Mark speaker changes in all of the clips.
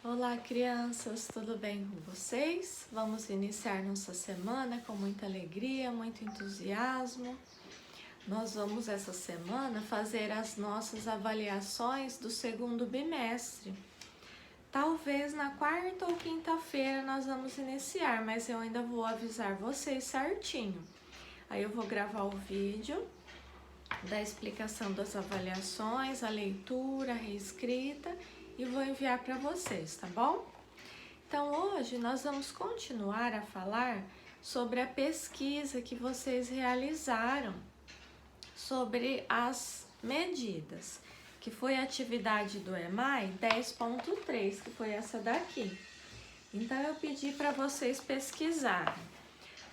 Speaker 1: Olá, crianças, tudo bem com vocês? Vamos iniciar nossa semana com muita alegria, muito entusiasmo. Nós vamos essa semana fazer as nossas avaliações do segundo bimestre. Talvez na quarta ou quinta-feira nós vamos iniciar, mas eu ainda vou avisar vocês certinho. Aí eu vou gravar o vídeo da explicação das avaliações, a leitura, a reescrita e vou enviar para vocês, tá bom? Então hoje nós vamos continuar a falar sobre a pesquisa que vocês realizaram sobre as medidas, que foi a atividade do EMAI 10.3, que foi essa daqui. Então eu pedi para vocês pesquisarem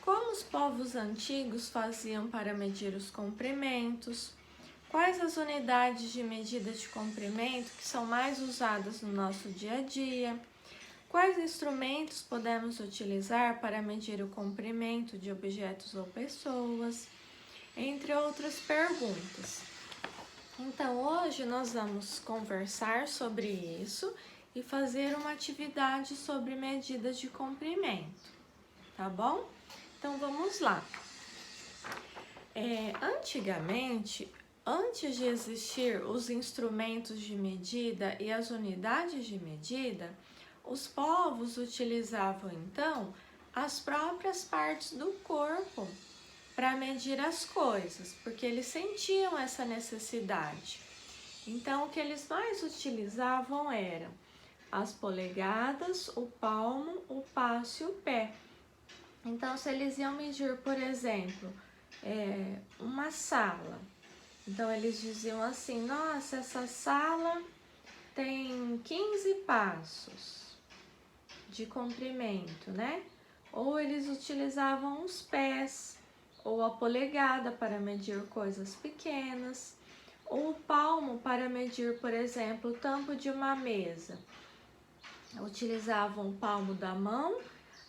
Speaker 1: como os povos antigos faziam para medir os comprimentos, quais as unidades de medida de comprimento que são mais usadas no nosso dia a dia, quais instrumentos podemos utilizar para medir o comprimento de objetos ou pessoas, entre outras perguntas. Então hoje nós vamos conversar sobre isso e fazer uma atividade sobre medidas de comprimento, tá bom? Então vamos lá. Antigamente, antes de existir os instrumentos de medida e as unidades de medida, os povos utilizavam então as próprias partes do corpo para medir as coisas, porque eles sentiam essa necessidade. Então, o que eles mais utilizavam eram as polegadas, o palmo, o passo e o pé. Então, se eles iam medir, por exemplo, uma sala, então eles diziam assim: nossa, essa sala tem 15 passos de comprimento, né? Ou eles utilizavam os pés, ou a polegada para medir coisas pequenas, ou o palmo para medir, por exemplo, o tampo de uma mesa. Utilizavam o palmo da mão.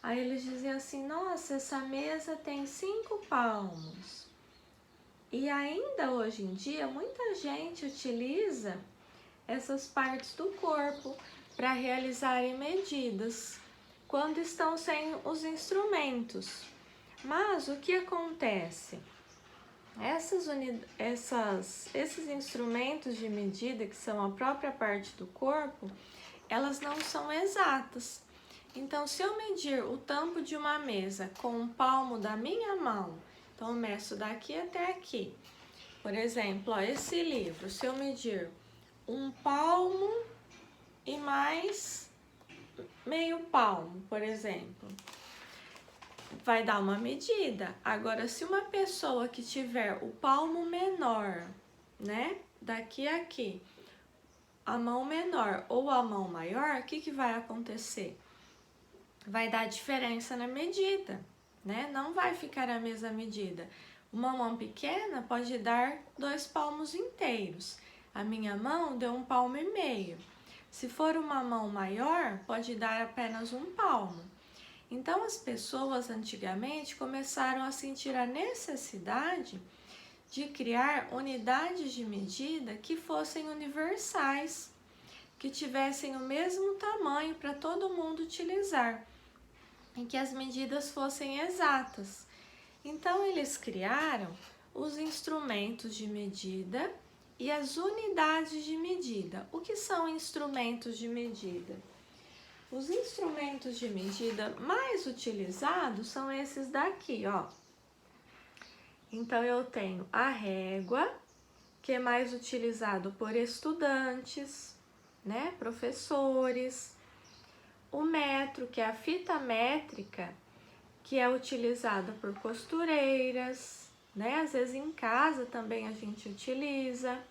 Speaker 1: Aí eles diziam assim: nossa, essa mesa tem 5 palmos. E ainda hoje em dia, muita gente utiliza essas partes do corpo para realizarem medidas quando estão sem os instrumentos. Mas o que acontece? Esses instrumentos de medida, que são a própria parte do corpo, elas não são exatas. Então, se eu medir o tampo de uma mesa com o palmo da minha mão, então eu meço daqui até aqui. Por exemplo, ó, esse livro, se eu medir um palmo e mais meio palmo, por exemplo, vai dar uma medida. Agora, se uma pessoa que tiver o palmo menor, né, daqui a aqui, a mão menor ou a mão maior, o que vai acontecer? Vai dar diferença na medida, né? Não vai ficar a mesma medida. Uma mão pequena pode dar 2 palmos inteiros. A minha mão deu 1,5 palmo. Se for uma mão maior, pode dar apenas 1 palmo. Então, as pessoas antigamente começaram a sentir a necessidade de criar unidades de medida que fossem universais, que tivessem o mesmo tamanho para todo mundo utilizar, em que as medidas fossem exatas. Então, eles criaram os instrumentos de medida e as unidades de medida. O que são instrumentos de medida? Os instrumentos de medida mais utilizados são esses daqui, ó. Então, eu tenho a régua, que é mais utilizado por estudantes, né, professores. O metro, que é a fita métrica, que é utilizada por costureiras, né? Às vezes em casa também a gente utiliza.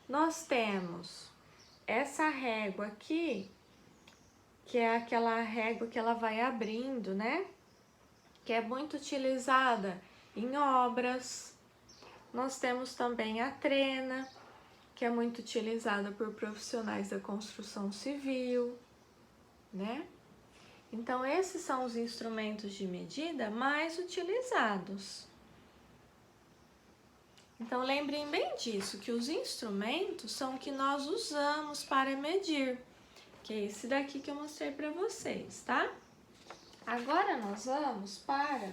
Speaker 1: Nós temos essa régua aqui, que é aquela régua que ela vai abrindo, né? Que é muito utilizada em obras. Nós temos também a trena, que é muito utilizada por profissionais da construção civil, né? Então, esses são os instrumentos de medida mais utilizados. Então, lembrem bem disso, que os instrumentos são o que nós usamos para medir. que é esse daqui que eu mostrei para vocês, tá? Agora nós vamos para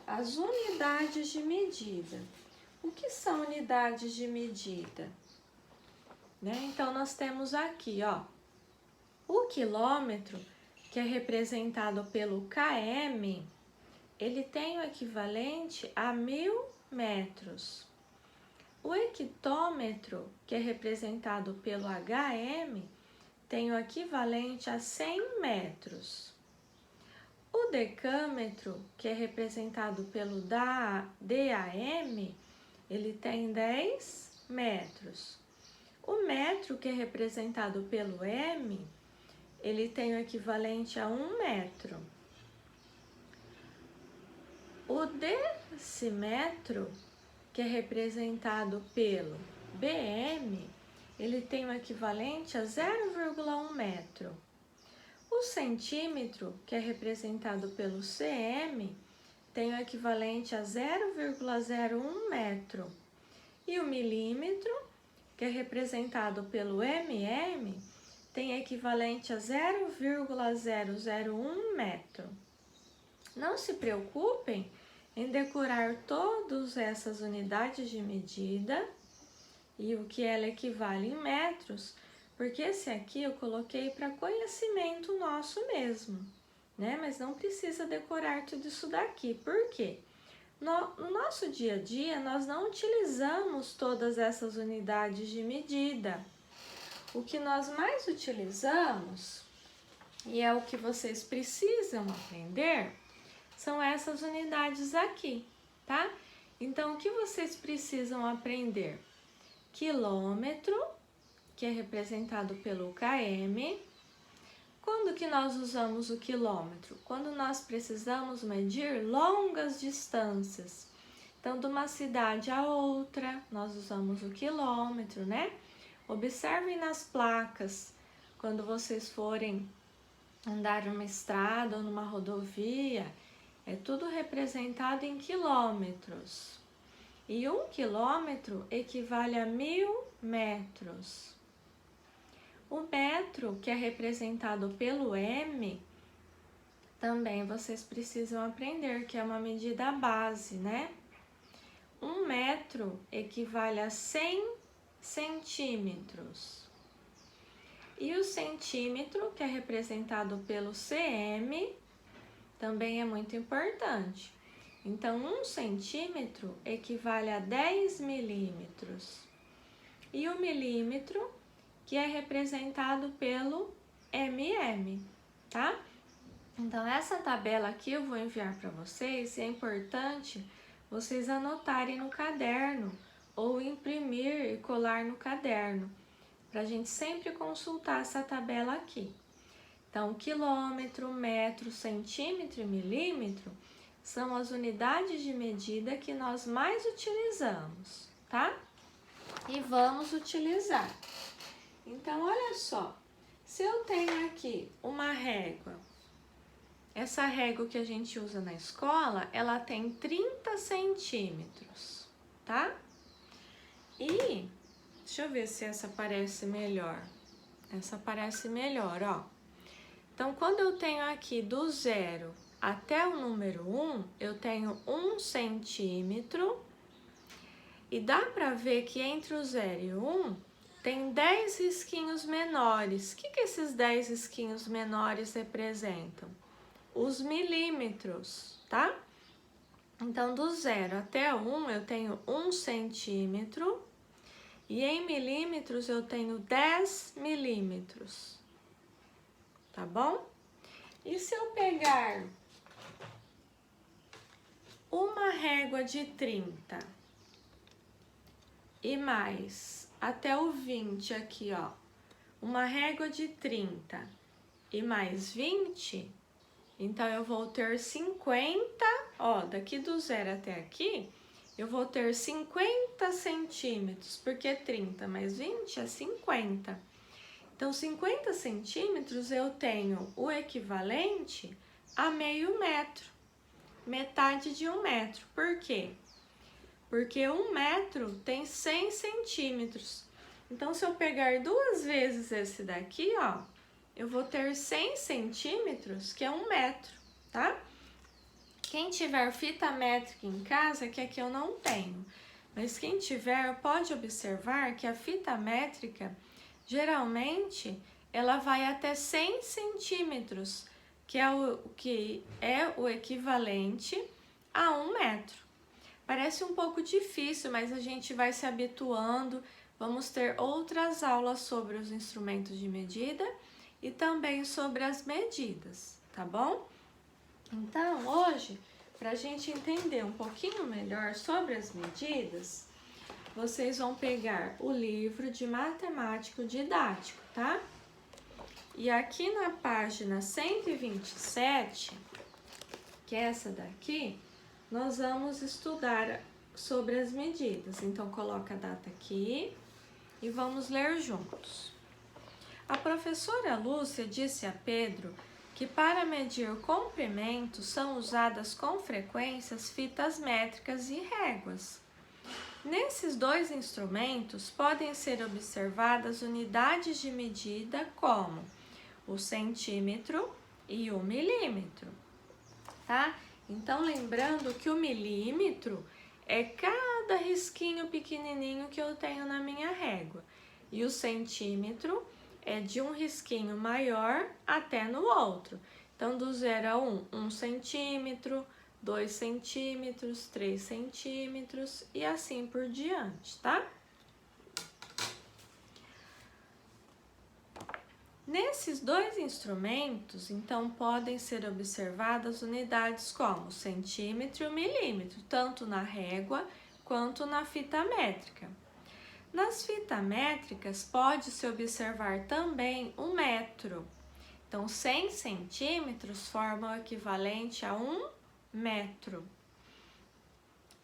Speaker 1: as unidades de medida. O que são unidades de medida? Então, nós temos aqui, ó, o quilômetro, que é representado pelo km, ele tem o equivalente a 1000 metros. O hectômetro, que é representado pelo HM, tem o equivalente a 100 metros. O decâmetro, que é representado pelo DAM, ele tem 10 metros. O metro, que é representado pelo M, ele tem o equivalente a 1 metro. O decímetro, que é representado pelo BM, ele tem o equivalente a 0,1 metro. O centímetro, que é representado pelo CM, tem o equivalente a 0,01 metro. E o milímetro, que é representado pelo MM, tem equivalente a 0,001 metro. Não se preocupem em decorar todas essas unidades de medida e o que ela equivale em metros, porque esse aqui eu coloquei para conhecimento nosso mesmo, né? Mas não precisa decorar tudo isso daqui. Por quê? No nosso dia a dia, nós não utilizamos todas essas unidades de medida. O que nós mais utilizamos, e é o que vocês precisam aprender, são essas unidades aqui, tá? Então, o que vocês precisam aprender? Quilômetro, que é representado pelo km. Quando que nós usamos o quilômetro? Quando nós precisamos medir longas distâncias. Então, de uma cidade a outra, nós usamos o quilômetro, né? Observem nas placas, quando vocês forem andar numa estrada ou numa rodovia, é tudo representado em quilômetros. E 1 quilômetro equivale a 1000 metros. O metro, que é representado pelo M, também vocês precisam aprender, que é uma medida base, né? 1 metro equivale a 100 centímetros. E o centímetro, que é representado pelo CM, também é muito importante. Então, 1 centímetro equivale a 10 milímetros. E o milímetro, que é representado pelo mm, tá? Então, essa tabela aqui eu vou enviar para vocês e é importante vocês anotarem no caderno ou imprimir e colar no caderno, para a gente sempre consultar essa tabela aqui. Então, quilômetro, metro, centímetro e milímetro são as unidades de medida que nós mais utilizamos, tá? E vamos utilizar. Então, olha só, se eu tenho aqui uma régua, essa régua que a gente usa na escola, ela tem 30 centímetros, tá? E, deixa eu ver se essa aparece melhor. Essa aparece melhor, ó. Então, quando eu tenho aqui do 0 até o número 1, eu tenho 1 centímetro. E dá pra ver que entre o 0 e o 1, tem 10 risquinhos menores. O que esses 10 risquinhos menores representam? Os milímetros, tá? Então, do 0 até o 1, eu tenho 1 centímetro. E em milímetros, eu tenho 10 milímetros. Tá bom? E se eu pegar uma régua de 30 e mais até o 20 aqui, ó, uma régua de 30 e mais 20, então eu vou ter 50, ó, daqui do 0 até aqui, eu vou ter 50 centímetros, porque 30 mais 20 é 50. Então, 50 centímetros eu tenho o equivalente a meio metro, metade de 1 metro. Por quê? Porque 1 metro tem 100 centímetros. Então, se eu pegar 2 vezes esse daqui, ó, eu vou ter 100 centímetros, que é 1 metro, tá? Quem tiver fita métrica em casa, que aqui eu não tenho, mas quem tiver pode observar que a fita métrica, geralmente, ela vai até 100 centímetros, que é o equivalente a 1 metro. Parece um pouco difícil, mas a gente vai se habituando. Vamos ter outras aulas sobre os instrumentos de medida e também sobre as medidas, tá bom? Então, hoje, para a gente entender um pouquinho melhor sobre as medidas, vocês vão pegar o livro de matemático didático, tá? E aqui na página 127, que é essa daqui, nós vamos estudar sobre as medidas. Então, coloca a data aqui e vamos ler juntos. A professora Lúcia disse a Pedro que para medir comprimentos são usadas com frequência fitas métricas e réguas. Nesses dois instrumentos podem ser observadas unidades de medida como o centímetro e o milímetro, tá? Então, lembrando que o milímetro é cada risquinho pequenininho que eu tenho na minha régua. E o centímetro é de um risquinho maior até no outro. Então, do 0 a 1, 1 centímetro, 2 centímetros, 3 centímetros e assim por diante, tá? Nesses dois instrumentos, então, podem ser observadas unidades como centímetro e milímetro, tanto na régua quanto na fita métrica. Nas fitas métricas, pode-se observar também um metro. Então, 100 centímetros formam o equivalente a 1 metro.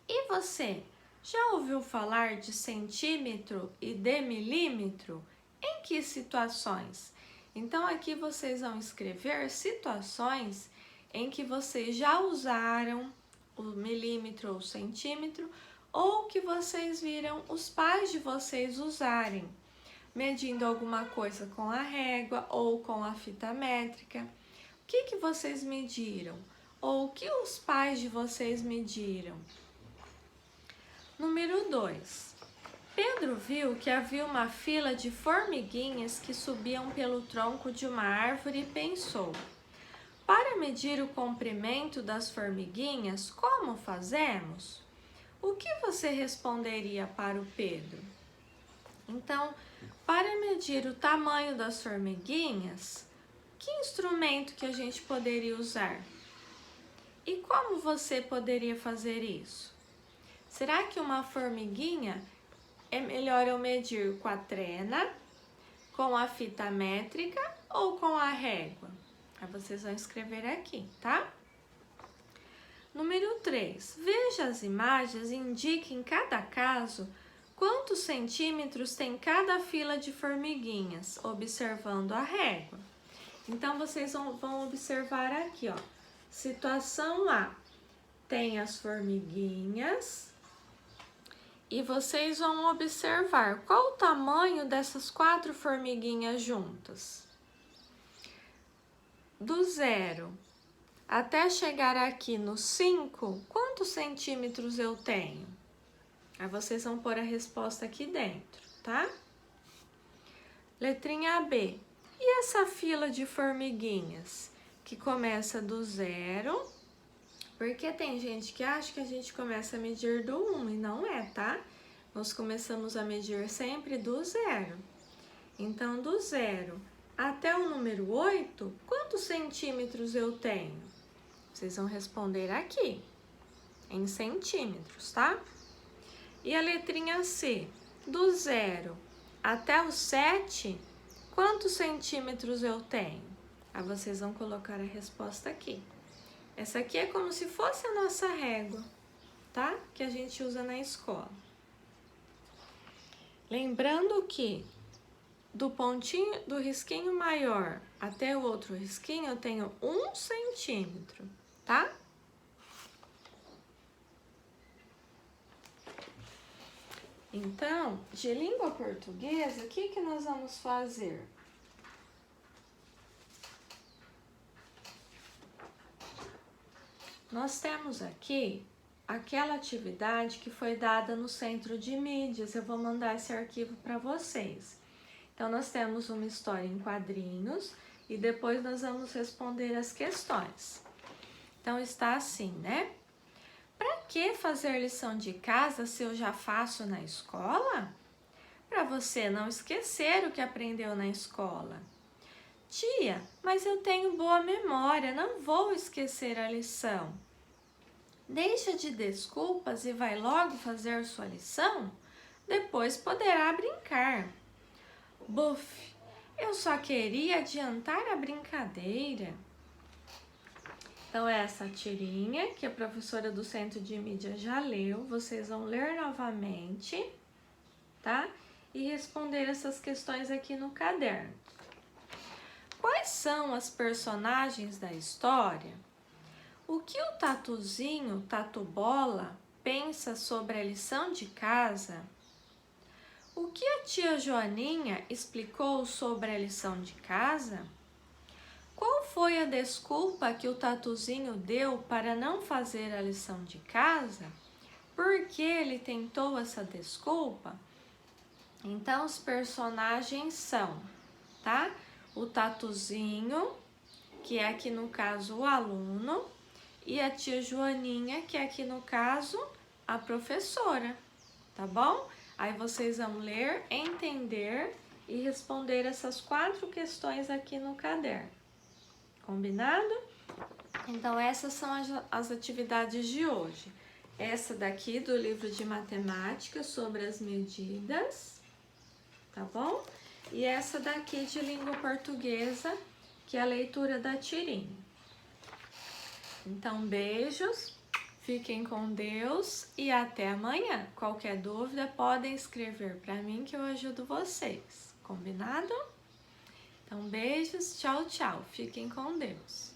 Speaker 1: E você, já ouviu falar de centímetro e de milímetro? Em que situações? Então, aqui vocês vão escrever situações em que vocês já usaram o milímetro ou centímetro ou que vocês viram os pais de vocês usarem, medindo alguma coisa com a régua ou com a fita métrica. O que vocês mediram? Ou o que os pais de vocês mediram? Número 2. Pedro viu que havia uma fila de formiguinhas que subiam pelo tronco de uma árvore e pensou: para medir o comprimento das formiguinhas, como fazemos? O que você responderia para o Pedro? Então, para medir o tamanho das formiguinhas, que instrumento que a gente poderia usar? E como você poderia fazer isso? Será que uma formiguinha é melhor eu medir com a trena, com a fita métrica ou com a régua? Aí vocês vão escrever aqui, tá? Número 3. Veja as imagens e indique em cada caso quantos centímetros tem cada fila de formiguinhas, observando a régua. Então, vocês vão observar aqui, ó. Situação A. Tem as formiguinhas. E vocês vão observar qual o tamanho dessas 4 formiguinhas juntas. Do 0 até chegar aqui no 5, quantos centímetros eu tenho? Aí vocês vão pôr a resposta aqui dentro, tá? Letrinha B. E essa fila de formiguinhas que começa do 0? Porque tem gente que acha que a gente começa a medir do 1 e não é, tá? Nós começamos a medir sempre do 0. Então, do 0 até o número 8, quantos centímetros eu tenho? Vocês vão responder aqui, em centímetros, tá? E a letrinha C, do 0 até o 7, quantos centímetros eu tenho? Aí vocês vão colocar a resposta aqui. Essa aqui é como se fosse a nossa régua, tá? Que a gente usa na escola. Lembrando que do pontinho, do risquinho maior até o outro risquinho, eu tenho 1 centímetro, tá? Então, de língua portuguesa, o que nós vamos fazer? nós temos aqui aquela atividade que foi dada no centro de mídias. Eu vou mandar esse arquivo para vocês. Então, nós temos uma história em quadrinhos e depois nós vamos responder as questões. Então, está assim, né? Para que fazer lição de casa se eu já faço na escola? Para você não esquecer o que aprendeu na escola. Tia, mas eu tenho boa memória, não vou esquecer a lição. Deixa de desculpas e vai logo fazer sua lição? Depois poderá brincar. Buf, eu só queria adiantar a brincadeira. Então, essa tirinha que a professora do Centro de Mídia já leu, vocês vão ler novamente, tá? E responder essas questões aqui no caderno. Quais são as personagens da história? O que o Tatuzinho, Tatu Bola, pensa sobre a lição de casa? O que a tia Joaninha explicou sobre a lição de casa? Qual foi a desculpa que o Tatuzinho deu para não fazer a lição de casa? Por que ele tentou essa desculpa? Então, os personagens são, tá? O Tatuzinho, que é aqui no caso o aluno, e a tia Joaninha, que é aqui no caso a professora, tá bom? Aí vocês vão ler, entender e responder essas 4 questões aqui no caderno. Combinado? Então, essas são as atividades de hoje. Essa daqui do livro de matemática sobre as medidas, tá bom? E essa daqui de língua portuguesa, que é a leitura da tirinha. Então, beijos. Fiquem com Deus e até amanhã. Qualquer dúvida, podem escrever para mim que eu ajudo vocês. Combinado? Então, beijos, tchau, tchau. Fiquem com Deus.